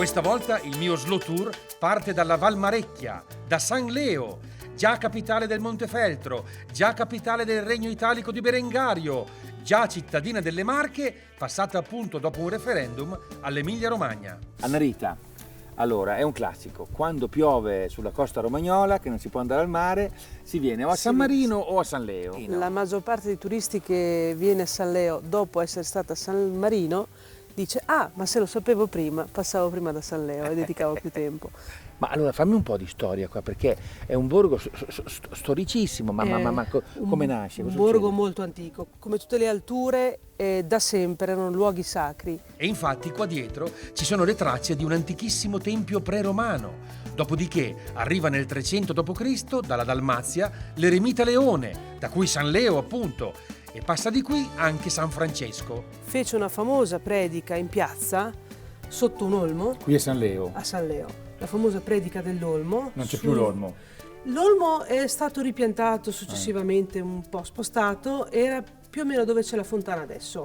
Questa volta il mio slow tour parte dalla Valmarecchia, da San Leo, già capitale del Montefeltro, già capitale del Regno Italico di Berengario, già cittadina delle Marche, passata appunto dopo un referendum all'Emilia Romagna. Anna Rita, allora è un classico, quando piove sulla costa romagnola, che non si può andare al mare, si viene o a San Marino o a San Leo. La maggior parte dei turisti che viene a San Leo dopo essere stata a San Marino dice: ah, ma se lo sapevo prima, passavo prima da San Leo e dedicavo più tempo. Ma allora fammi un po' di storia qua, perché è un borgo storicissimo, ma come nasce? Un Cosa borgo succede? molto antico, come tutte le alture da sempre erano luoghi sacri. E infatti qua dietro ci sono le tracce di un antichissimo tempio pre-romano. Dopodiché arriva nel 300 d.C. dalla Dalmazia l'eremita Leone, da cui San Leo appunto, e passa di qui anche San Francesco. Fece una famosa predica in piazza sotto un olmo Qui è San Leo, a San Leo, la famosa predica dell'olmo. non c'è più l'olmo. L'olmo è stato ripiantato successivamente, un po' spostato, era più o meno dove c'è la fontana adesso.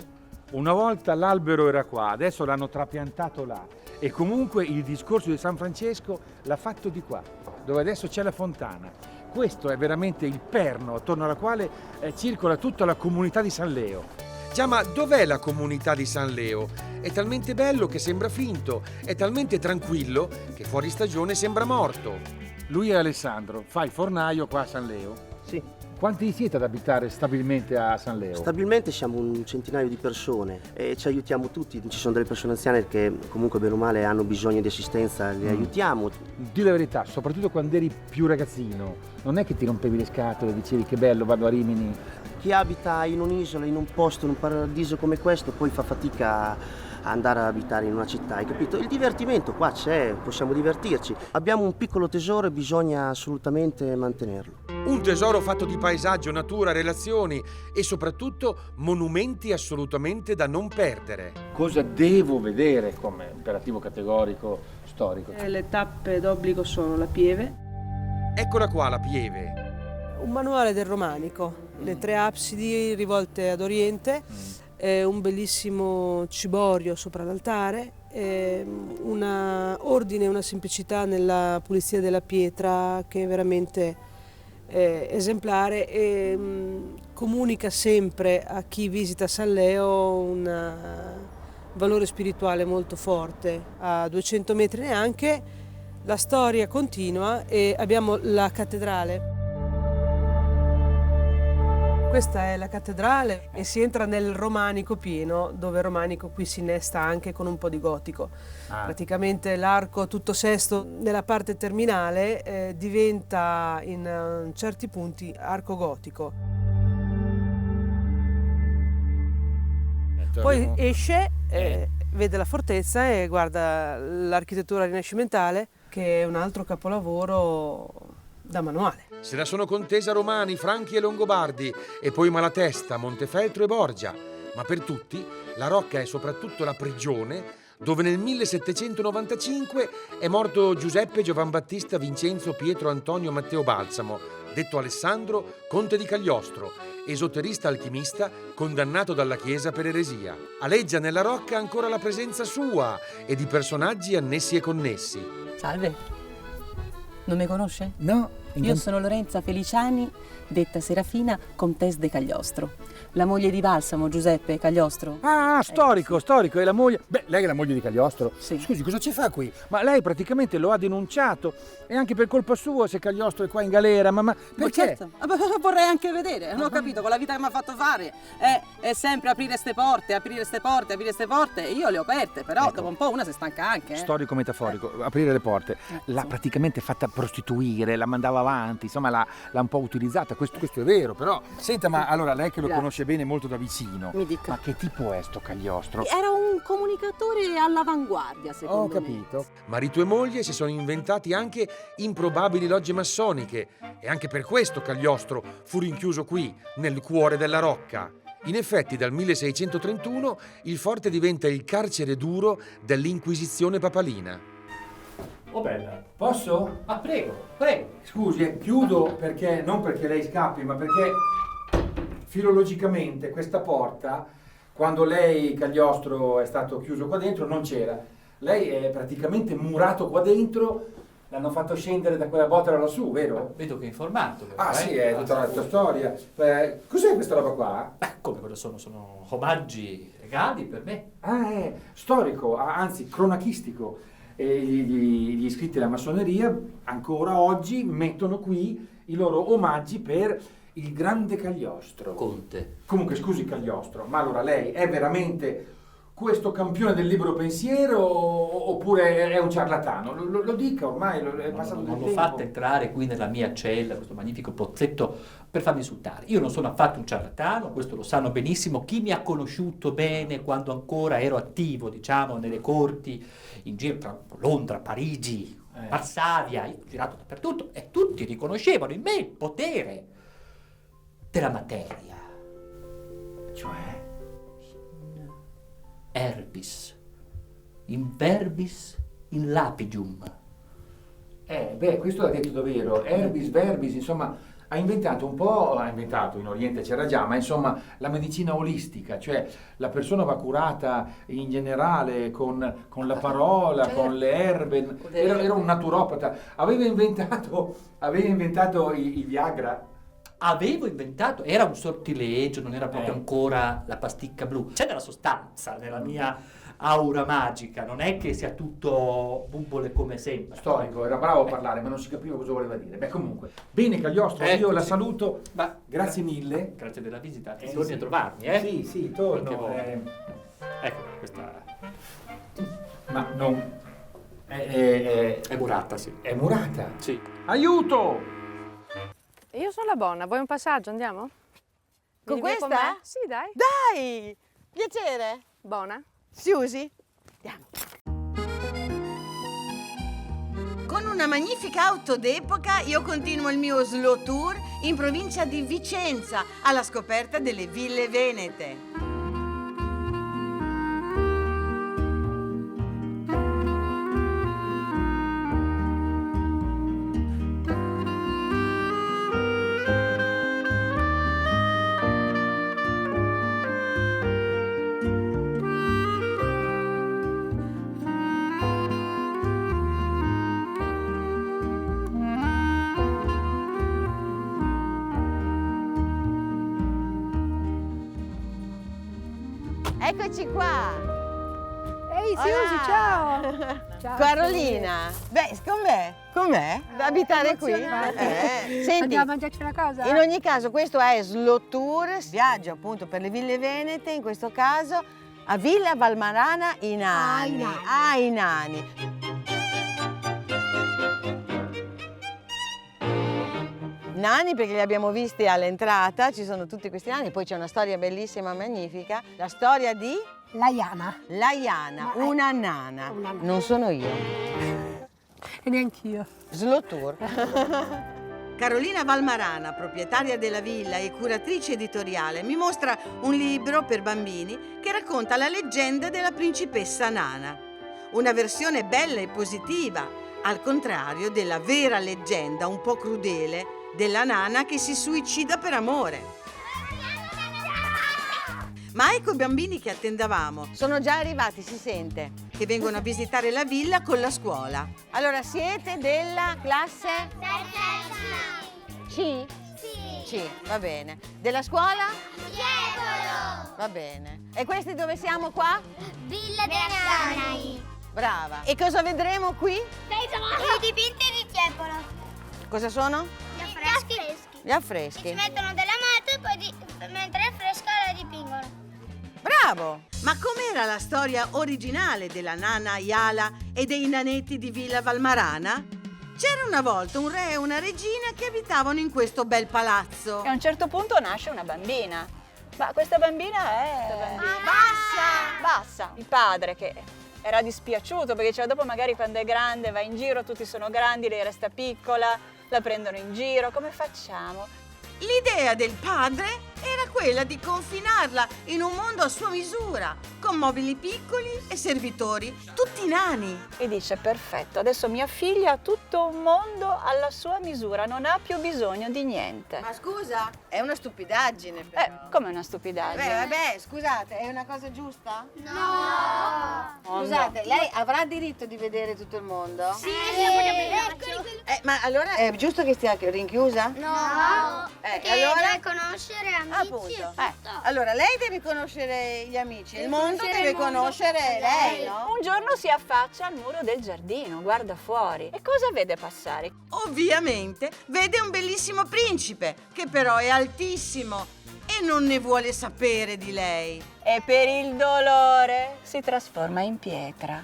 Una volta l'albero era qua, adesso l'hanno trapiantato là. E comunque il discorso di San Francesco l'ha fatto di qua, dove adesso c'è la fontana. Questo è veramente il perno attorno alla quale circola tutta la comunità di San Leo. Già, ma dov'è la comunità di San Leo? È talmente bello che sembra finto, è talmente tranquillo che fuori stagione sembra morto. Lui è Alessandro, fa il fornaio qua a San Leo. Sì, Quanti siete ad abitare stabilmente a San Leo? stabilmente siamo un centinaio di persone e ci aiutiamo tutti. Ci sono delle persone anziane che comunque bene o male hanno bisogno di assistenza, le aiutiamo. Di la verità, soprattutto quando eri più ragazzino, non è che ti rompevi le scatole e dicevi che bello, vado a Rimini? Chi abita in un'isola, in un posto, in un paradiso come questo, poi fa fatica a andare ad abitare in una città, hai capito? Il divertimento qua c'è, possiamo divertirci. Abbiamo un piccolo tesoro e bisogna assolutamente mantenerlo. Un tesoro fatto di paesaggio, natura, relazioni e soprattutto monumenti assolutamente da non perdere. Cosa devo vedere come imperativo categorico storico? Le tappe d'obbligo sono la Pieve, Eccola qua la Pieve. un manuale del romanico, le tre absidi rivolte ad oriente, un bellissimo ciborio sopra l'altare, un ordine e una semplicità nella pulizia della pietra che è veramente esemplare e comunica sempre a chi visita San Leo un valore spirituale molto forte. A 200 metri neanche la storia continua e abbiamo la cattedrale. Questa è la cattedrale e si entra nel romanico pieno, dove il romanico qui si innesta anche con un po' di gotico. Praticamente l'arco tutto sesto nella parte terminale diventa in certi punti arco gotico. Poi esce, vede la fortezza e guarda l'architettura rinascimentale, che è un altro capolavoro da manuale. Se la sono contesa romani, franchi e longobardi e poi Malatesta, Montefeltro e Borgia. Ma per tutti la Rocca è soprattutto la prigione dove nel 1795 è morto Giuseppe Giovanbattista Vincenzo Pietro Antonio Matteo Balsamo, detto Alessandro, conte di Cagliostro, esoterista alchimista condannato dalla Chiesa per eresia. Aleggia nella Rocca ancora la presenza sua e di personaggi annessi e connessi. Salve, non mi conosce? No. Io sono Lorenza Feliciani, detta Serafina, Contesse de Cagliostro, la moglie di Balsamo, Giuseppe Cagliostro. Ah, storico, è la moglie. Beh, lei è la moglie di Cagliostro. Sì. Scusi, cosa ci fa qui? Ma lei praticamente lo ha denunciato e anche per colpa sua se Cagliostro è qua in galera. Ma perché? Certo. Vorrei anche vedere, non ho capito, con la vita che mi ha fatto fare è sempre aprire ste porte, e io le ho aperte, però dopo un po' una si stanca anche. Storico metaforico, aprire le porte. L'ha sì. praticamente fatta prostituire, la mandava avanti, insomma l'ha un po' utilizzata. Questo è vero, però. Senta, ma allora lei che lo Grazie. conosce bene molto da vicino. Mi dica. Ma che tipo è sto Cagliostro? Era un comunicatore all'avanguardia, secondo Ho me. capito. Marito e moglie si sono inventati anche improbabili logge massoniche e anche per questo Cagliostro fu rinchiuso qui, nel cuore della Rocca. In effetti dal 1631 il forte diventa il carcere duro dell'Inquisizione papalina. Oh bella, posso? Ah, prego. Scusi, chiudo perché non perché lei scappi, ma perché filologicamente questa porta, quando lei Cagliostro è stato chiuso qua dentro, non c'era. Lei è praticamente murato qua dentro, l'hanno fatto scendere da quella botola lassù, vero? Vedo che è informato. Però, Ah sì, è tutta la tua storia. Cos'è questa roba qua? Come quello sono omaggi, regali per me. Ah, è storico, anzi cronachistico. E gli iscritti della massoneria ancora oggi mettono qui i loro omaggi per il grande Cagliostro. Conte. Comunque scusi Cagliostro, ma allora lei è veramente questo campione del libero pensiero oppure è un ciarlatano? Lo dica ormai, è passato del Non l'ho tempo. fatta entrare qui nella mia cella, questo magnifico pozzetto, per farmi insultare. Io non sono affatto un ciarlatano, questo lo sanno benissimo chi mi ha conosciuto bene quando ancora ero attivo, diciamo, nelle corti, in giro tra Londra, Parigi, Varsavia, io ho girato dappertutto e tutti riconoscevano in me il potere della materia. Cioè? Herbis, in verbis, in lapidium. Questo l'ha detto davvero. Herbis, verbis, insomma, ha inventato, in Oriente c'era già, ma insomma la medicina olistica, cioè la persona va curata in generale con la parola, certo. con le erbe, era un naturopata. Aveva inventato i Viagra. Avevo inventato, era un sortilegio, non era proprio ancora la pasticca blu. C'è della sostanza nella mia aura magica, non è che sia tutto bubbole come sembra. Storico, era bravo a parlare, ma non si capiva cosa voleva dire. Beh, comunque, bene Cagliostro, io la saluto. Grazie mille. Grazie della visita. Torni a trovarmi, eh? Sì, torno. Ecco, questa Ma non... è murata, sì. È murata? Sì. Aiuto! Io sono la Bonna, vuoi un passaggio? Andiamo? Con Vieni via questa? me? Sì, dai. Dai! Piacere! Buona? Siusi? Andiamo. Con una magnifica auto d'epoca io continuo il mio slow tour in provincia di Vicenza alla scoperta delle ville venete. Eccoci qua! Ehi, Hola. ciao! Ciao, Carolina! Beh, com'è? Abitare qui? Senti, Andiamo a mangiarci una cosa? in ogni caso questo è Slow Tour, viaggio appunto per le ville venete, in questo caso a Villa Valmarana in Ani. In Ani. Nani perché li abbiamo visti all'entrata, ci sono tutti questi nani, poi c'è una storia bellissima, magnifica, la storia di La Iana. una nana. Non sono io. E neanch'io. Slow Tour. Carolina Valmarana, proprietaria della villa e curatrice editoriale, mi mostra un libro per bambini che racconta la leggenda della principessa Nana. Una versione bella e positiva, al contrario della vera leggenda un po' crudele della nana che si suicida per amore. Ma ecco i bambini che attendavamo. Sono già arrivati, si sente, che vengono a visitare la villa con la scuola. Allora, siete della classe? C? C, va bene. Della scuola? Tiepolo! Va bene. E questi dove siamo qua? Villa dei Nani! Brava. E cosa vedremo qui? I dipinti di Tiepolo! Cosa sono? Gli affreschi. Gli affreschi. Ci mettono della matita e poi mentre è fresca la dipingono. Bravo! Ma com'era la storia originale della nana Ayala e dei nanetti di Villa Valmarana? C'era una volta un re e una regina che abitavano in questo bel palazzo. E a un certo punto nasce una bambina. Ma questa bambina è... Bassa! Il padre che era dispiaciuto perché diceva dopo magari quando è grande va in giro, tutti sono grandi, lei resta piccola, la prendono in giro, come facciamo? L'idea del padre era quella di confinarla in un mondo a sua misura, con mobili piccoli e servitori, tutti nani. E dice: perfetto, adesso mia figlia ha tutto un mondo alla sua misura, non ha più bisogno di niente. Ma scusa, è una stupidaggine però. Come una stupidaggine? Vabbè, scusate, è una cosa giusta? No. Scusate, lei avrà diritto di vedere tutto il mondo? Sì, Ma allora è giusto che stia rinchiusa? no, E perché deve conoscere amici Appunto. e tutto. Allora, lei deve conoscere gli amici, il mondo deve conoscere lei, no? Un giorno si affaccia al muro del giardino, guarda fuori e cosa vede passare? Ovviamente vede un bellissimo principe, che però è altissimo e non ne vuole sapere di lei. E per il dolore si trasforma in pietra.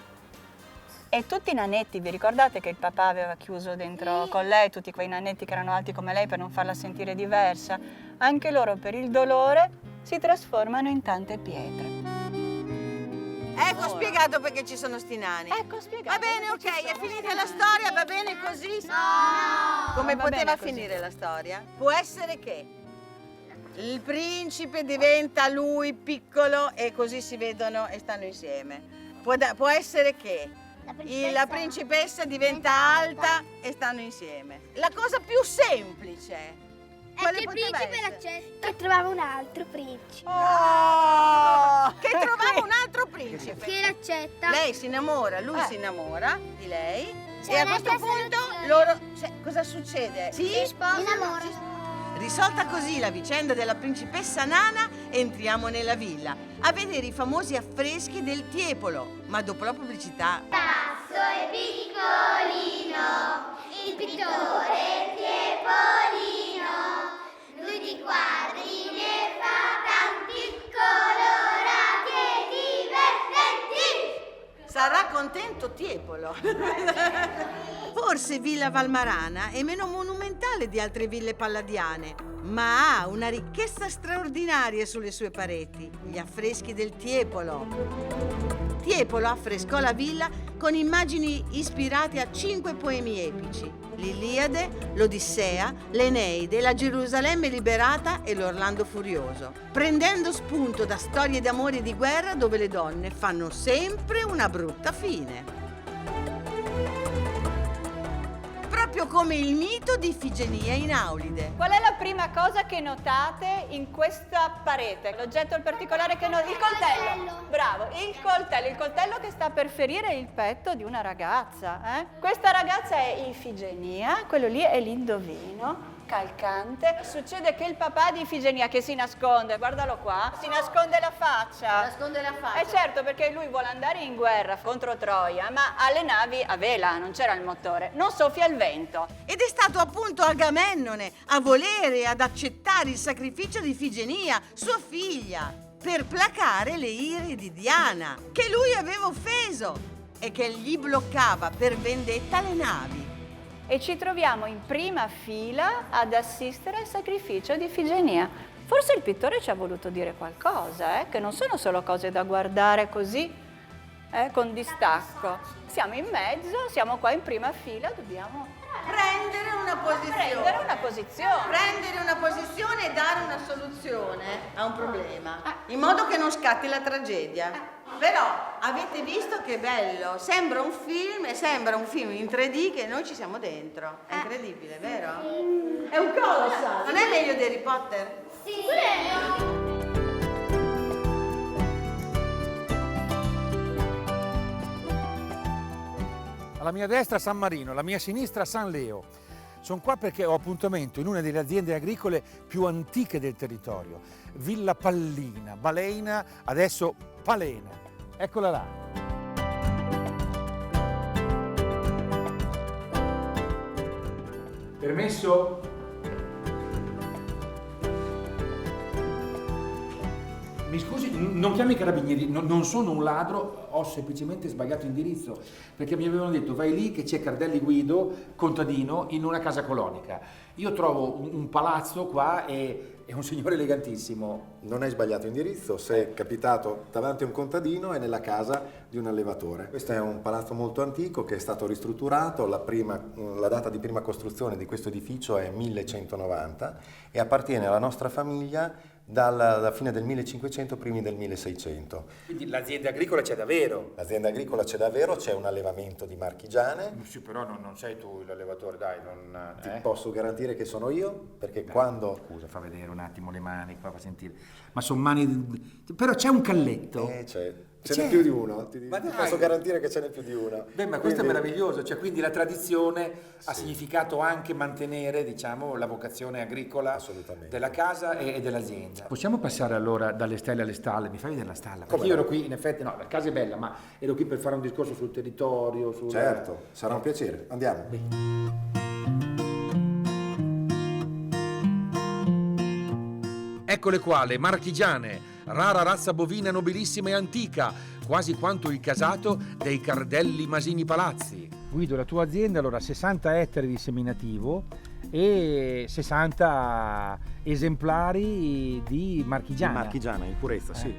E tutti i nanetti, vi ricordate che il papà aveva chiuso dentro con lei tutti quei nanetti che erano alti come lei per non farla sentire diversa? Anche loro per il dolore si trasformano in tante pietre. Ecco spiegato perché ci sono sti nani. Ecco spiegato. Va bene, ok, è finita la storia, va bene così? No! Come Non va poteva bene così. finire la storia? Può essere che il principe diventa lui piccolo e così si vedono e stanno insieme. Può essere che la principessa diventa alta e stanno insieme. La cosa più semplice. È Quale che il poteva principe essere? l'accetta e trovava un altro principe. Oh, che trovava un altro principe. Che l'accetta. Lei si innamora, lui si innamora di lei C'è e a un'altra questo punto soluzione. loro... cosa succede? Si sposano. Risolta così la vicenda della principessa Nana, entriamo nella villa a vedere i famosi affreschi del Tiepolo, ma dopo la pubblicità. Tasso è piccolino, il pittore è Tiepolino, lui di quadri ne fa tanti, colorati e divertenti. Sarà contento Tiepolo. Forse Villa Valmarana è meno monumentale di altre ville palladiane, ma ha una ricchezza straordinaria sulle sue pareti, gli affreschi del Tiepolo. Tiepolo affrescò la villa con immagini ispirate a 5 poemi epici: l'Iliade, l'Odissea, l'Eneide, la Gerusalemme liberata e l'Orlando furioso, prendendo spunto da storie d'amore e di guerra dove le donne fanno sempre una brutta fine. Proprio come il mito di Ifigenia in Aulide. Qual è la prima cosa che notate in questa parete? L'oggetto in particolare che notate? Il coltello. Bravo, il coltello che sta per ferire il petto di una ragazza. Questa ragazza è Ifigenia, quello lì è l'indovino calcante. Succede che il papà di Ifigenia che si nasconde, guardalo qua, si nasconde la faccia. Nasconde la faccia. Eh certo, perché lui vuole andare in guerra contro Troia, ma alle navi a vela, non c'era il motore, non soffia il vento. Ed è stato appunto Agamennone a volere e ad accettare il sacrificio di Ifigenia, sua figlia, per placare le ire di Diana, che lui aveva offeso e che gli bloccava per vendetta le navi. E ci troviamo in prima fila ad assistere al sacrificio di Ifigenia. Forse il pittore ci ha voluto dire qualcosa, che non sono solo cose da guardare così, con distacco. Siamo in mezzo, siamo qua in prima fila, dobbiamo Prendere una posizione. Prendere una posizione e dare una soluzione a un problema, in modo che non scatti la tragedia. Però avete visto che bello? Sembra un film in 3D che noi ci siamo dentro. È incredibile, vero? È un colossal. Non è meglio di Harry Potter? Sì. Alla mia destra San Marino, alla mia sinistra San Leo. Sono qua perché ho appuntamento in una delle aziende agricole più antiche del territorio, Villa Pallina, Baleina, adesso Palena. Eccola là. Permesso? Mi scusi, non chiami i carabinieri, non sono un ladro, ho semplicemente sbagliato indirizzo, perché mi avevano detto vai lì che c'è Cardelli Guido, contadino, in una casa colonica. Io trovo un palazzo qua e un signore elegantissimo. Non hai sbagliato indirizzo, sei capitato davanti a un contadino e nella casa di un allevatore. Questo è un palazzo molto antico che è stato ristrutturato, la data di prima costruzione di questo edificio è 1190 e appartiene alla nostra famiglia dalla fine del 1500, primi del 1600. Quindi l'azienda agricola c'è davvero? L'azienda agricola c'è davvero, c'è un allevamento di marchigiane. Sì, però non sei tu l'allevatore, dai, non... Ti posso garantire che sono io, perché quando... Scusa, fa vedere un attimo le mani, qua fa sentire. Ma sono mani... Però c'è un calletto. Ce n'è più di uno, ti posso garantire che ce n'è più di uno. Beh, ma questo è meraviglioso, cioè quindi la tradizione ha significato anche mantenere, diciamo, la vocazione agricola della casa e dell'azienda. Possiamo passare allora dalle stelle alle stalle? Mi fai vedere la stalla? Perché io ero qui, in effetti, no, la casa è bella, ma ero qui per fare un discorso sul territorio, Certo, sarà un piacere, andiamo. Eccole qua, le marchigiane, rara razza bovina nobilissima e antica, quasi quanto il casato dei Cardelli Masini Palazzi. Guido, la tua azienda allora ha 60 ettari di seminativo e 60 esemplari di marchigiana. Di marchigiana, in purezza, sì.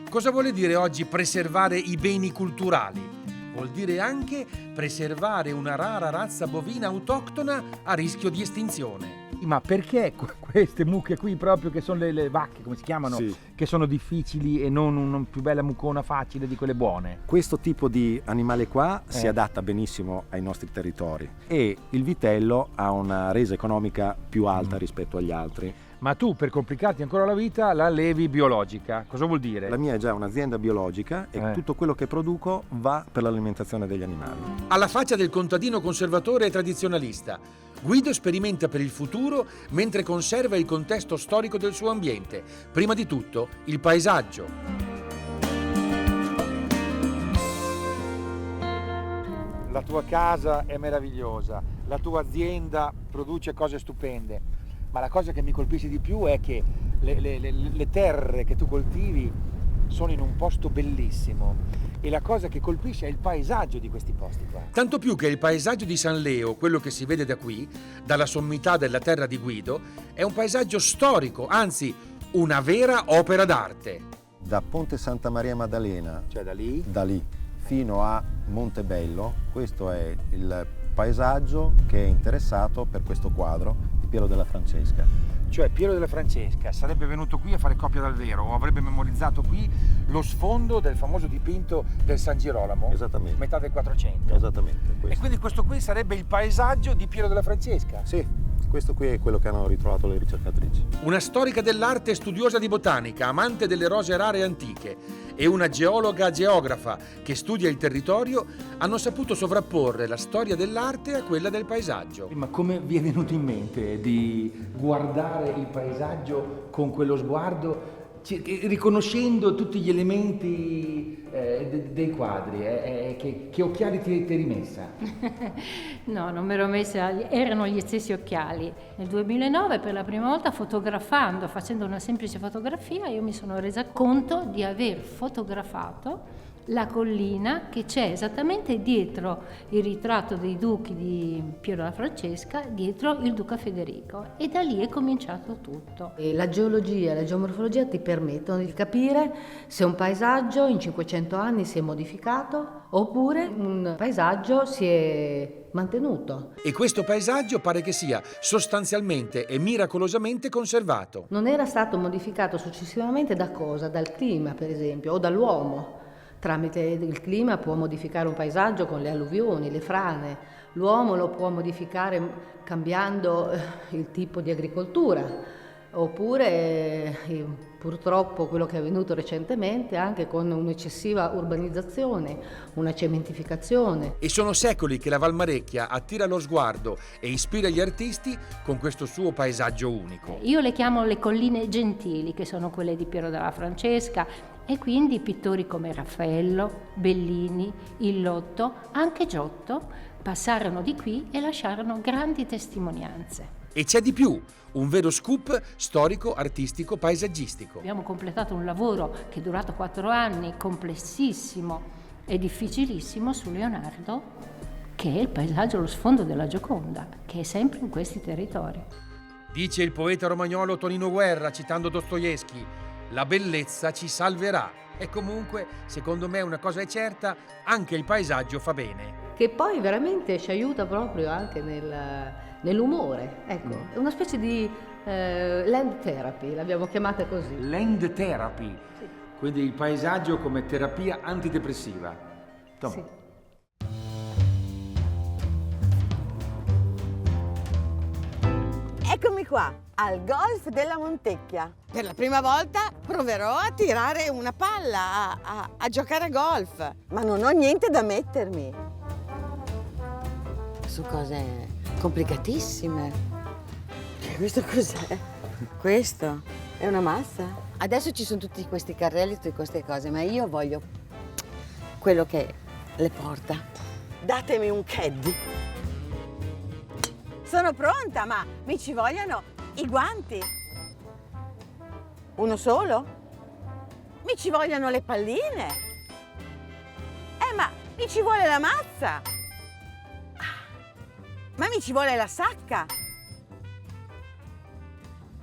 Cosa vuole dire oggi preservare i beni culturali? Vuol dire anche preservare una rara razza bovina autoctona a rischio di estinzione. Ma perché queste mucche qui proprio, che sono le vacche, come si chiamano, che sono difficili e non una più bella mucona facile di quelle buone? Questo tipo di animale qua si adatta benissimo ai nostri territori e il vitello ha una resa economica più alta rispetto agli altri. Ma tu, per complicarti ancora la vita, la allevi biologica. Cosa vuol dire? La mia è già un'azienda biologica e tutto quello che produco va per l'alimentazione degli animali. Alla faccia del contadino conservatore e tradizionalista, Guido sperimenta per il futuro mentre conserva il contesto storico del suo ambiente. Prima di tutto, il paesaggio. La tua casa è meravigliosa, la tua azienda produce cose stupende. Ma la cosa che mi colpisce di più è che le terre che tu coltivi sono in un posto bellissimo e la cosa che colpisce è il paesaggio di questi posti qua. Tanto più che il paesaggio di San Leo, quello che si vede da qui, dalla sommità della terra di Guido, è un paesaggio storico, anzi una vera opera d'arte. Da Ponte Santa Maria Maddalena, cioè da lì fino a Montebello, questo è il paesaggio che è interessato per questo quadro di Piero della Francesca. Cioè Piero della Francesca sarebbe venuto qui a fare copia dal vero o avrebbe memorizzato qui lo sfondo del famoso dipinto del San Girolamo, esattamente, metà del 400. Esattamente. Questo. E quindi questo qui sarebbe il paesaggio di Piero della Francesca? Sì. Questo qui è quello che hanno ritrovato le ricercatrici. Una storica dell'arte studiosa di botanica, amante delle rose rare antiche, e una geologa geografa che studia il territorio hanno saputo sovrapporre la storia dell'arte a quella del paesaggio. Ma come vi è venuto in mente di guardare il paesaggio con quello sguardo, riconoscendo tutti gli elementi dei quadri? Che occhiali ti eri rimessa? No, non mi ero messa, erano gli stessi occhiali. Nel 2009 per la prima volta facendo una semplice fotografia, io mi sono resa conto di aver fotografato la collina che c'è esattamente dietro il ritratto dei duchi di Piero della Francesca, dietro il duca Federico, e da lì è cominciato tutto. E la geologia e la geomorfologia ti permettono di capire se un paesaggio in 500 anni si è modificato oppure un paesaggio si è mantenuto. E questo paesaggio pare che sia sostanzialmente e miracolosamente conservato. Non era stato modificato successivamente da cosa? Dal clima, per esempio, o dall'uomo. Tramite il clima può modificare un paesaggio con le alluvioni, le frane. L'uomo lo può modificare cambiando il tipo di agricoltura, oppure purtroppo quello che è avvenuto recentemente anche con un'eccessiva urbanizzazione, una cementificazione. E sono secoli che la Valmarecchia attira lo sguardo e ispira gli artisti con questo suo paesaggio unico. Io le chiamo le colline gentili, che sono quelle di Piero della Francesca, e quindi pittori come Raffaello, Bellini, Illotto, anche Giotto passarono di qui e lasciarono grandi testimonianze. E c'è di più, un vero scoop storico, artistico, paesaggistico. Abbiamo completato un lavoro che è durato 4 anni, complessissimo e difficilissimo, su Leonardo, che è il paesaggio allo sfondo della Gioconda, che è sempre in questi territori. Dice il poeta romagnolo Tonino Guerra, citando Dostoevskij: la bellezza ci salverà. E comunque, secondo me, una cosa è certa, anche il paesaggio fa bene. Che poi veramente ci aiuta proprio anche nell'umore. Ecco, è una specie di Land therapy, l'abbiamo chiamata così. Land therapy, quindi il paesaggio come terapia antidepressiva. Tom. Sì. Eccomi qua, al golf della Montecchia. Per la prima volta proverò a tirare una palla, a giocare a golf. Ma non ho niente da mettermi. Su cose complicatissime. Questo cos'è? Questo è una massa? Adesso ci sono tutti questi carrelli, tutte queste cose, ma io voglio quello che le porta. Datemi un caddy. Sono pronta, ma mi ci vogliono i guanti. Uno solo? Mi ci vogliono le palline. Ma mi ci vuole la mazza. Ma mi ci vuole la sacca.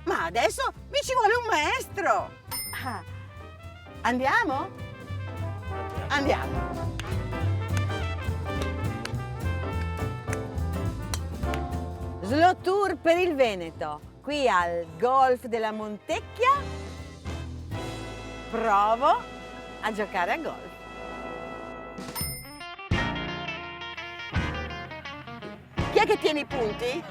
Ma adesso mi ci vuole un maestro. Andiamo? Andiamo. Slow tour per il Veneto, qui al golf della Montecchia. Provo a giocare a golf. Chi è che tiene i punti?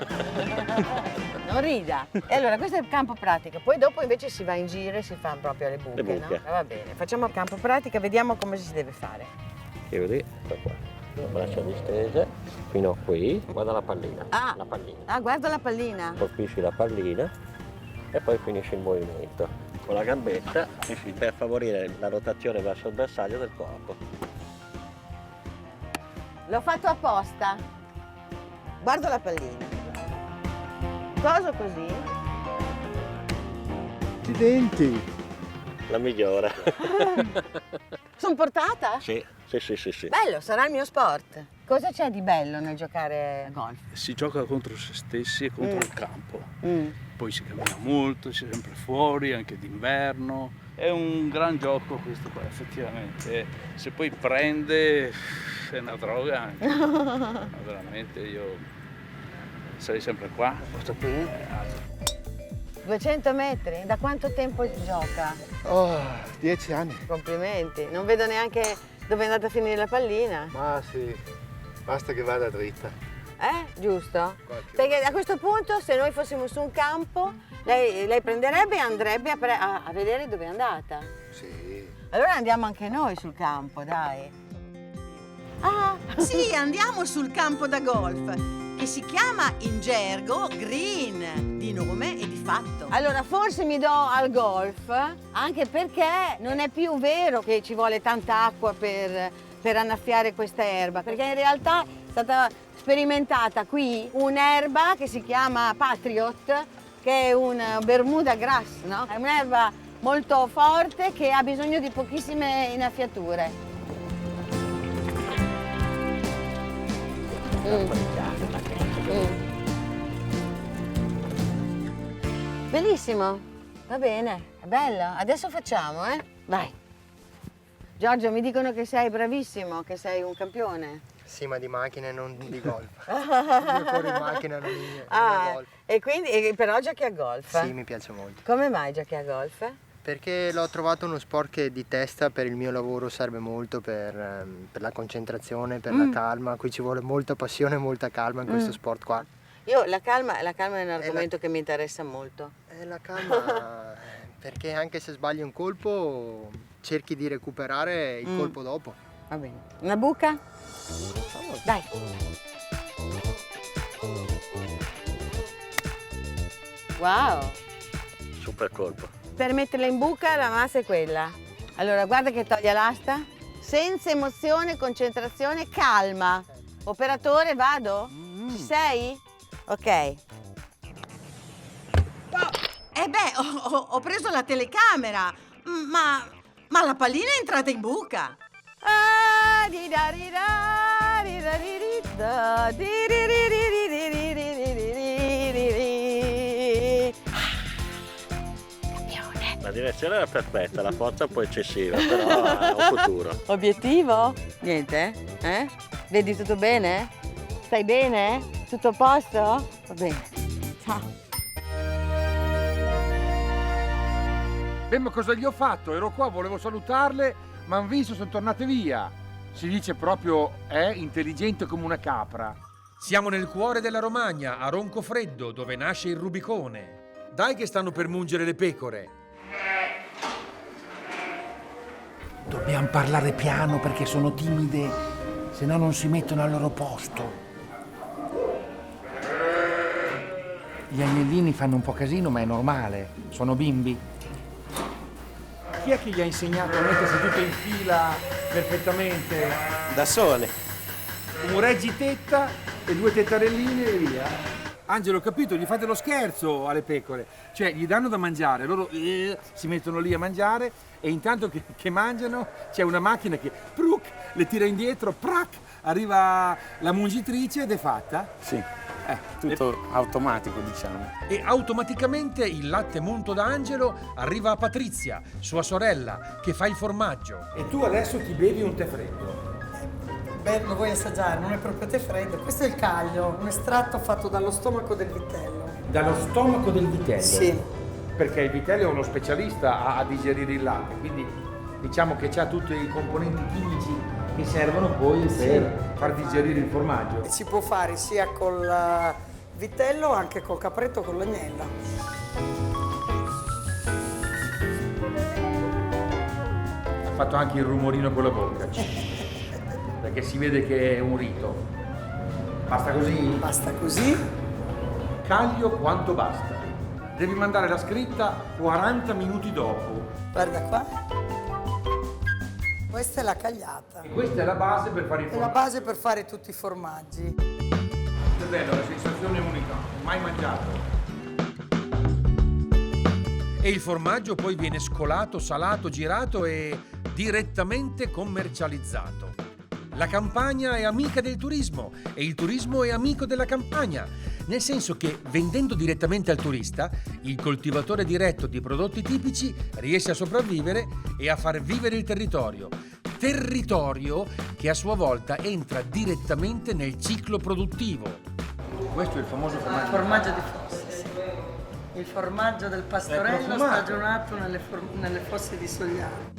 Non rida. E allora questo è il campo pratico, poi dopo invece si va in giro e si fa proprio le buche, no? Va bene, facciamo il campo pratica, vediamo come si deve fare. Chiudi, qua. Braccia distese fino a qui, guarda la pallina. La pallina. Guarda la pallina. Colpisci la pallina e poi finisci il movimento. Con la gambetta per favorire la rotazione verso il bersaglio del corpo. L'ho fatto apposta. Guardo la pallina. Cosa così? Accidenti! La migliore. Sono portata? Sì. Bello, sarà il mio sport. Cosa c'è di bello nel giocare a golf? Si gioca contro se stessi e contro il campo. Poi si cammina molto, si è sempre fuori, anche d'inverno. È un gran gioco questo qua, effettivamente. Se poi prende è una droga anche. Ma veramente io sarei sempre qua. Posto qui? 200 metri? Da quanto tempo gioca? 10 anni. Complimenti. Non vedo neanche dove è andata a finire la pallina. Ma sì, basta che vada dritta. Giusto? Perché a questo punto, se noi fossimo su un campo, lei prenderebbe e andrebbe a vedere dove è andata. Sì. Allora andiamo anche noi sul campo, dai. Sì, andiamo sul campo da golf, che si chiama in gergo green, di nome e di fatto. Allora forse mi do al golf, anche perché non è più vero che ci vuole tanta acqua per annaffiare questa erba, perché in realtà è stata sperimentata qui un'erba che si chiama Patriot, che è un Bermuda grass, no? È un'erba molto forte che ha bisogno di pochissime innaffiature. Bellissimo, va bene, è bello. Adesso facciamo, Vai. Giorgio, mi dicono che sei bravissimo, che sei un campione. Sì, ma di macchine, non di golf. Io corro in macchina, non in golf. E quindi, però giochi a golf? Sì, mi piace molto. Come mai giochi a golf? Perché l'ho trovato uno sport che di testa per il mio lavoro serve molto per la concentrazione, per la calma. Qui ci vuole molta passione e molta calma in questo sport qua. Io la calma è un argomento che mi interessa molto. La calma perché anche se sbagli un colpo cerchi di recuperare il colpo dopo. Va bene. Una buca? Dai. Wow. Super colpo. Per metterla in buca la massa è quella. Allora guarda che toglie l'asta. Senza emozione, concentrazione, calma. Operatore, vado? Ci sei? Ok. Ho preso la telecamera, ma la pallina è entrata in buca. La direzione era perfetta, la forza un po' eccessiva, però ha un futuro. Obiettivo? Niente? Vedi tutto bene? Stai bene? Tutto a posto? Va bene. Ciao. Beh, ma cosa gli ho fatto? Ero qua, volevo salutarle, ma han visto, sono tornate via. Si dice proprio è intelligente come una capra. Siamo nel cuore della Romagna, a Roncofreddo, dove nasce il Rubicone. Dai che stanno per mungere le pecore. Dobbiamo parlare piano perché sono timide, se no non si mettono al loro posto. Gli agnellini fanno un po' casino, ma è normale, sono bimbi. Chi è che gli ha insegnato a mettersi tutto in fila perfettamente? Da sole. Un reggitetta e 2 tettarelline e via. Angelo, ho capito, gli fate lo scherzo alle pecore. Cioè, gli danno da mangiare, loro si mettono lì a mangiare e intanto che mangiano c'è una macchina che le tira indietro, arriva la mungitrice ed è fatta. Sì. Tutto automatico, diciamo. E automaticamente il latte munto da Angelo arriva a Patrizia, sua sorella, che fa il formaggio. E tu adesso ti bevi un tè freddo. Beh, lo vuoi assaggiare? Non è proprio tè freddo. Questo è il caglio, un estratto fatto dallo stomaco del vitello. Dallo stomaco del vitello? Sì. Perché il vitello è uno specialista a digerire il latte, quindi diciamo che ha tutti i componenti chimici che servono poi per far digerire il formaggio. E si può fare sia col vitello, anche col capretto, con l'agnello. Ha fatto anche il rumorino con la bocca, perché si vede che è un rito. Basta così? Basta così. Caglio quanto basta. Devi mandare la scritta 40 minuti dopo. Guarda qua. Questa è la cagliata. E questa è la base per fare i formaggi. È la base per fare tutti i formaggi. È bello, la sensazione è unica, mai mangiato. E il formaggio poi viene scolato, salato, girato e direttamente commercializzato. La campagna è amica del turismo e il turismo è amico della campagna, nel senso che vendendo direttamente al turista, il coltivatore diretto di prodotti tipici riesce a sopravvivere e a far vivere il territorio. Territorio che a sua volta entra direttamente nel ciclo produttivo. Questo è il famoso formaggio. Il formaggio di fosse, sì. Il formaggio del pastorello stagionato nelle fosse di Sogliano.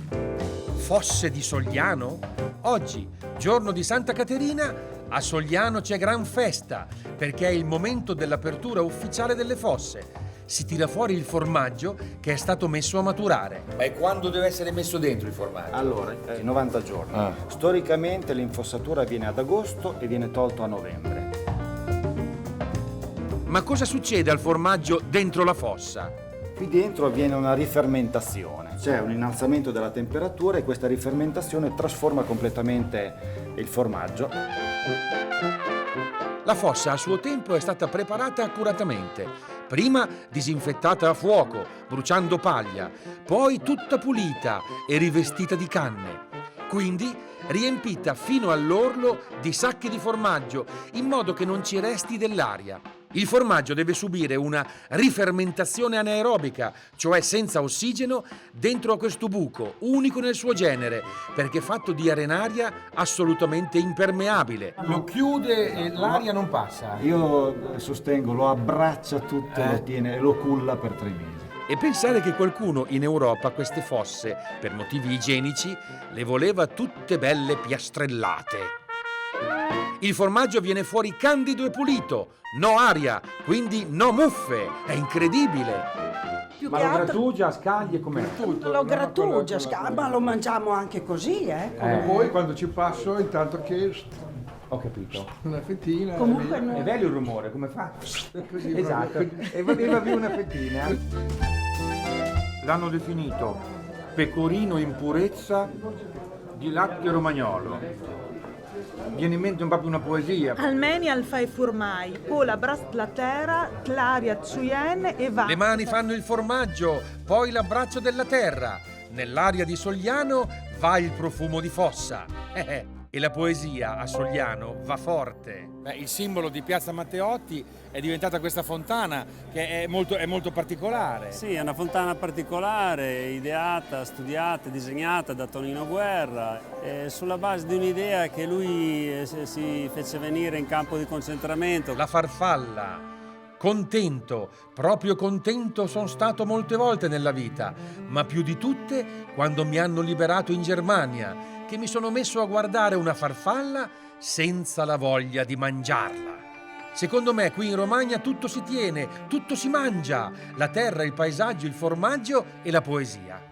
Fosse di Sogliano? Oggi, giorno di Santa Caterina, a Sogliano c'è gran festa, perché è il momento dell'apertura ufficiale delle fosse. Si tira fuori il formaggio che è stato messo a maturare. Ma e quando deve essere messo dentro il formaggio? Allora, 90 giorni. Storicamente l'infossatura avviene ad agosto e viene tolto a novembre. Ma cosa succede al formaggio dentro la fossa? Qui dentro avviene una rifermentazione, c'è un innalzamento della temperatura e questa rifermentazione trasforma completamente il formaggio. La fossa a suo tempo è stata preparata accuratamente. Prima disinfettata a fuoco, bruciando paglia, poi tutta pulita e rivestita di canne. Quindi riempita fino all'orlo di sacchi di formaggio, in modo che non ci resti dell'aria. Il formaggio deve subire una rifermentazione anaerobica, cioè senza ossigeno, dentro a questo buco, unico nel suo genere, perché fatto di arenaria assolutamente impermeabile. Lo chiude e l'aria non passa. Io sostengo, lo abbraccia tutto, lo tiene e lo culla per 3 mesi. E pensare che qualcuno in Europa queste fosse, per motivi igienici, le voleva tutte belle piastrellate. Il formaggio viene fuori candido e pulito, no aria, quindi no muffe, è incredibile. Ma lo grattugia, scaglie com'è? Lo grattugia, ma lo mangiamo anche così, Come voi quando ci passo, intanto che... Ho capito. Una fettina. Comunque È bello il rumore, come fa? Così, Esatto, e va via una fettina. L'hanno definito pecorino in purezza di latte romagnolo. Viene in mente proprio una poesia. Almeni al fai furmai, pola brast la terra, claria zuyen e va. Le mani fanno il formaggio, poi l'abbraccio della terra. Nell'aria di Sogliano va il profumo di fossa. E la poesia a Sogliano va forte. Beh, il simbolo di Piazza Matteotti è diventata questa fontana che è molto particolare. Sì, è una fontana particolare, ideata, studiata, disegnata da Tonino Guerra, sulla base di un'idea che lui si fece venire in campo di concentramento. La farfalla, Contento, proprio contento sono stato molte volte nella vita, ma più di tutte quando mi hanno liberato in Germania, che mi sono messo a guardare una farfalla senza la voglia di mangiarla. Secondo me qui in Romagna tutto si tiene, tutto si mangia, la terra, il paesaggio, il formaggio e la poesia.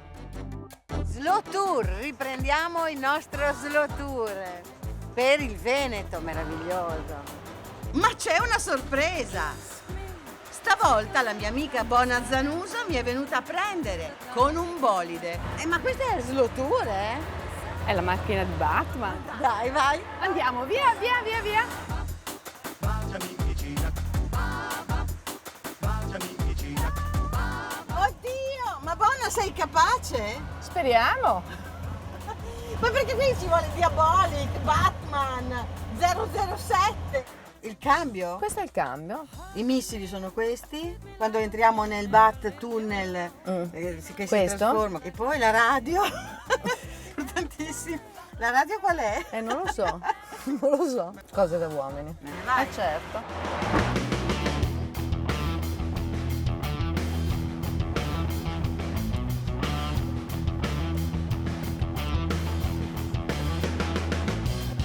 Slow Tour, riprendiamo il nostro Slow Tour per il Veneto, meraviglioso. Ma c'è una sorpresa! Stavolta la mia amica Bona Zanuso mi è venuta a prendere con un bolide. Ma questa è il Slow Tour, eh? È la macchina di Batman. Dai, vai. Andiamo, via, via, via, via. Oddio, ma Bona, sei capace? Speriamo. Ma perché qui ci vuole Diabolic, Batman, 007. Il cambio? Questo è il cambio. I missili sono questi. Quando entriamo nel Bat Tunnel che si trasforma. E poi la radio. Importantissimo. La radio qual è? Non lo so. Non lo so. Cose da uomini. Certo.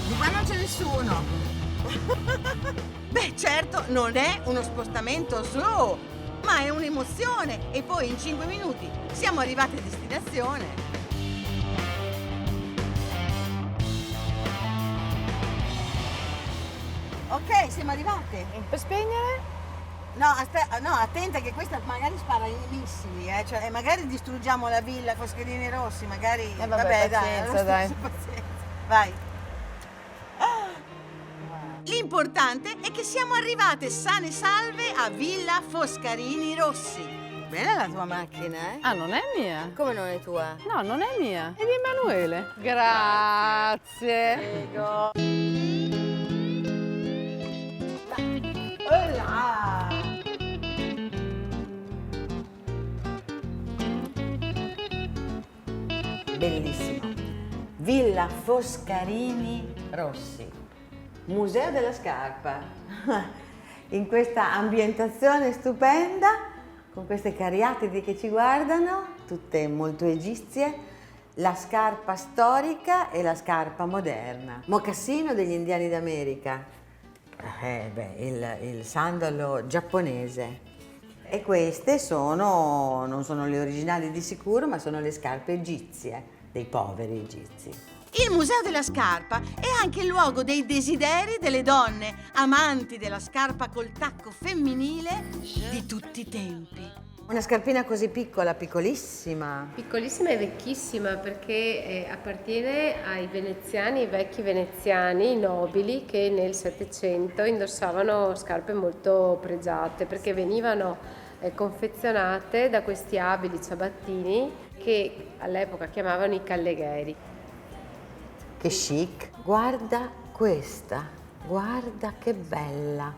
Di qua non c'è nessuno. Beh, certo, non è uno spostamento slow, ma è un'emozione. E poi in 5 minuti siamo arrivati a destinazione. Ok, siamo arrivate. Per spegnere? No, attenta che questa magari spara i missili, cioè magari distruggiamo la villa Foscherini Rossi, magari... vabbè, pazienza, dai. Pazienza. Vai. L'importante è che siamo arrivate sane e salve a Villa Foscarini Rossi. Bella la tua macchina, eh? Ah, non è mia? Come non è tua? No, non è mia. È di Emanuele. Grazie. Prego. Bellissimo. Villa Foscarini Rossi. Museo della Scarpa, in questa ambientazione stupenda, con queste cariatidi che ci guardano, tutte molto egizie, la scarpa storica e la scarpa moderna, mocassino degli indiani d'America, il sandalo giapponese. E queste non sono le originali di sicuro, ma sono le scarpe egizie, dei poveri egizi. Il Museo della Scarpa è anche il luogo dei desideri delle donne, amanti della scarpa col tacco femminile di tutti i tempi. Una scarpina così piccola, piccolissima. Piccolissima e vecchissima perché appartiene ai veneziani, i vecchi veneziani, i nobili che nel Settecento indossavano scarpe molto pregiate perché venivano confezionate da questi abili ciabattini che all'epoca chiamavano i callegheri. Che chic! Guarda questa, guarda che bella!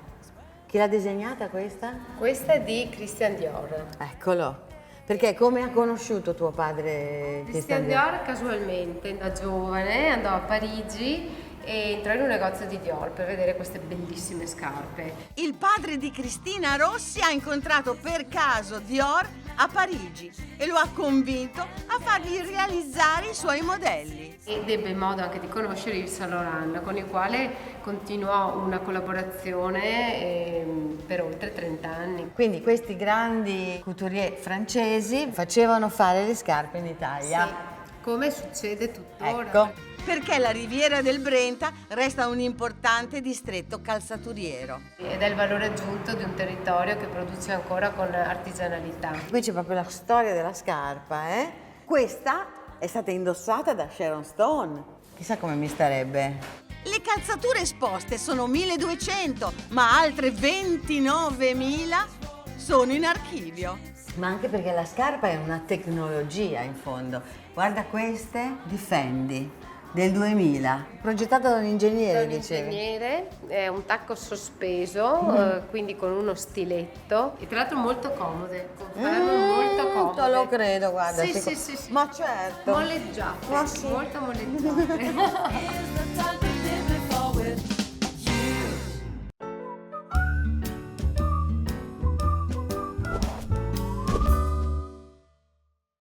Chi l'ha disegnata questa? Questa è di Christian Dior. Eccolo! Perché come ha conosciuto tuo padre Christian Dior? Casualmente, da giovane andò a Parigi e entrò in un negozio di Dior per vedere queste bellissime scarpe. Il padre di Cristina Rossi ha incontrato per caso Dior a Parigi e lo ha convinto a fargli realizzare i suoi modelli. Ed ebbe modo anche di conoscere Yves Saint Laurent, con il quale continuò una collaborazione per oltre 30 anni. Quindi questi grandi couturier francesi facevano fare le scarpe in Italia. Sì, come succede tuttora. Ecco. Perché la riviera del Brenta resta un importante distretto calzaturiero. Ed è il valore aggiunto di un territorio che produce ancora con artigianalità. Qui c'è proprio la storia della scarpa, eh? Questa è stata indossata da Sharon Stone. Chissà come mi starebbe. Le calzature esposte sono 1200, ma altre 29.000 sono in archivio. Ma anche perché la scarpa è una tecnologia in fondo. Guarda queste di Fendi. Del 2000, progettata da un ingegnere, dicevi. Un ingegnere, è un tacco sospeso, quindi con uno stiletto e tra l'altro molto comode, molto comode. Te lo credo, guarda. Sì. Ma certo. Molleggiate, molto molleggiate.